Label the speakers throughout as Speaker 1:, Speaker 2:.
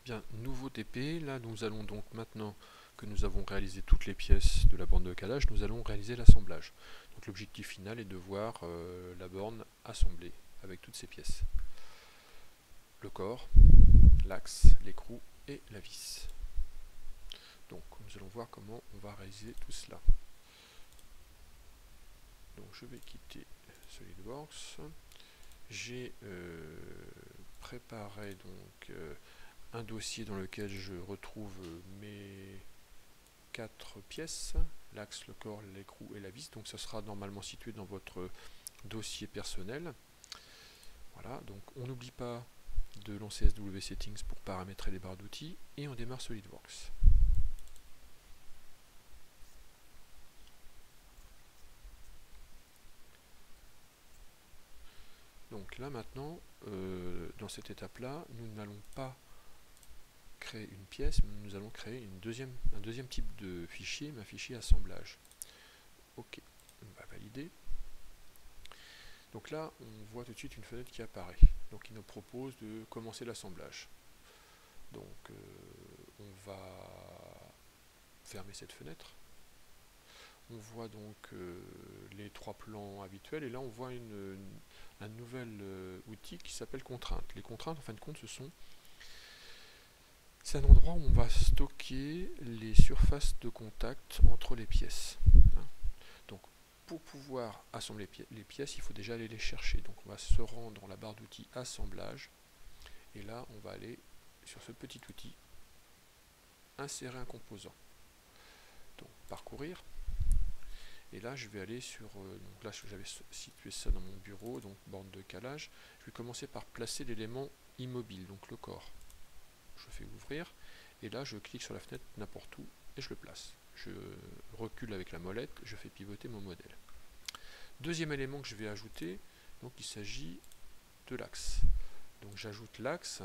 Speaker 1: Bien, nouveau TP, là nous allons donc maintenant que nous avons réalisé toutes les pièces de la borne de calage, nous allons réaliser l'assemblage. Donc l'objectif final est de voir la borne assemblée avec toutes ces pièces. Le corps, l'axe, l'écrou et la vis. Donc nous allons voir comment on va réaliser tout cela. Donc je vais quitter SolidWorks. J'ai préparé donc un dossier dans lequel je retrouve mes 4 pièces, l'axe, le corps, l'écrou et la vis. Donc ça sera normalement situé dans votre dossier personnel. Voilà, donc on n'oublie pas de lancer SW Settings pour paramétrer les barres d'outils et on démarre SolidWorks. Donc là maintenant, dans cette étape-là, nous n'allons pas créer une pièce, mais nous allons créer un deuxième type de fichier, un fichier assemblage. Ok, on va valider. Donc là, on voit tout de suite une fenêtre qui apparaît. Donc il nous propose de commencer l'assemblage. Donc on va fermer cette fenêtre. On voit donc les 3 plans habituels et là on voit un nouvel outil qui s'appelle contrainte. Les contraintes en fin de compte c'est un endroit où on va stocker les surfaces de contact entre les pièces. Donc pour pouvoir assembler les pièces, il faut déjà aller les chercher. Donc on va se rendre dans la barre d'outils assemblage et là on va aller sur ce petit outil insérer un composant. Donc parcourir. Et là je vais aller sur, donc là j'avais situé ça dans mon bureau, donc borne de calage. Je vais commencer par placer l'élément immobile, donc le corps. Je fais ouvrir et là je clique sur la fenêtre n'importe où et je le place. Je recule avec la molette, je fais pivoter mon modèle. Deuxième élément que je vais ajouter, donc il s'agit de l'axe. Donc j'ajoute l'axe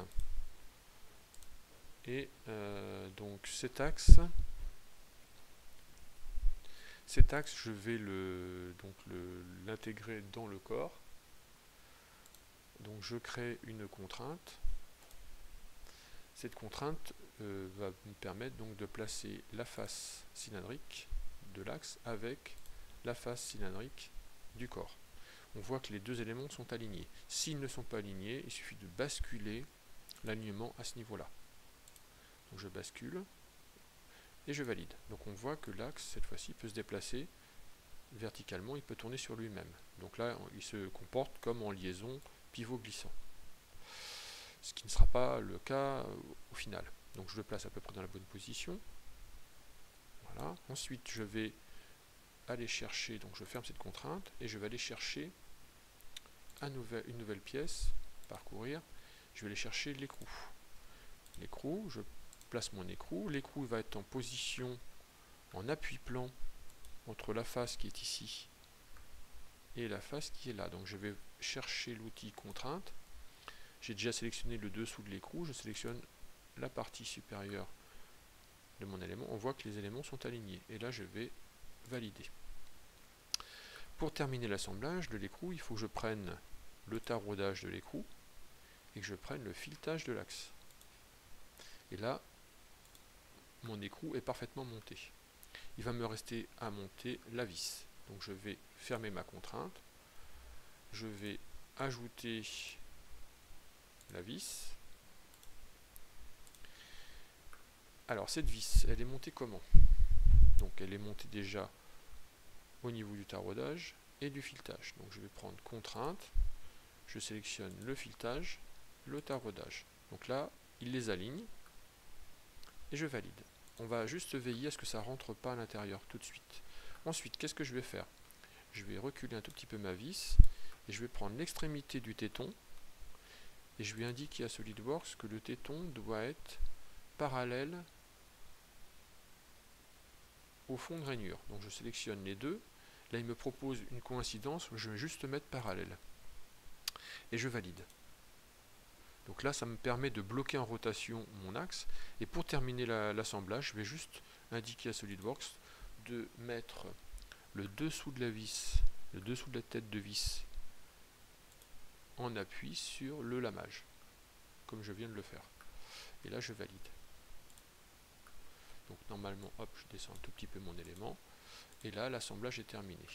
Speaker 1: et donc cet axe je vais l'intégrer dans le corps. Donc je crée une contrainte. Cette contrainte va me permettre donc de placer la face cylindrique de l'axe avec la face cylindrique du corps. On voit que les deux éléments sont alignés. S'ils ne sont pas alignés, il suffit de basculer l'alignement à ce niveau-là. Donc je bascule et je valide. Donc on voit que l'axe, cette fois-ci, peut se déplacer verticalement, il peut tourner sur lui-même. Donc là, il se comporte comme en liaison pivot glissant. Ce qui ne sera pas le cas au final. Donc je le place à peu près dans la bonne position. Voilà. Ensuite, je vais aller chercher, donc je ferme cette contrainte, et je vais aller chercher une nouvelle pièce, parcourir, je vais aller chercher l'écrou. L'écrou, je place mon écrou, l'écrou va être en position, en appui-plan, entre la face qui est ici et la face qui est là. Donc je vais chercher l'outil contrainte. J'ai déjà sélectionné le dessous de l'écrou, je sélectionne la partie supérieure de mon élément. On voit que les éléments sont alignés. Et là, je vais valider. Pour terminer l'assemblage de l'écrou, il faut que je prenne le taraudage de l'écrou et que je prenne le filetage de l'axe. Et là, mon écrou est parfaitement monté. Il va me rester à monter la vis. Donc je vais fermer ma contrainte. Je vais ajouter la vis. Alors cette vis, elle est montée comment? Donc elle est montée déjà au niveau du taraudage et du filetage. Donc je vais prendre contrainte, je sélectionne le filetage, le taraudage. Donc là, il les aligne et je valide. On va juste veiller à ce que ça ne rentre pas à l'intérieur tout de suite. Ensuite, qu'est-ce que je vais faire? Je vais reculer un tout petit peu ma vis et je vais prendre l'extrémité du téton et je vais indiquer à SolidWorks que le téton doit être parallèle au fond de rainure. Donc je sélectionne les deux. Là, il me propose une coïncidence, je vais juste mettre parallèle. Et je valide. Donc là, ça me permet de bloquer en rotation mon axe. Et pour terminer l'assemblage, je vais juste indiquer à SolidWorks de mettre le dessous de la vis, le dessous de la tête de vis en appui sur le lamage, comme je viens de le faire. et là je valide. Donc normalement, hop, je descends un tout petit peu mon élément, et là l'assemblage est terminé.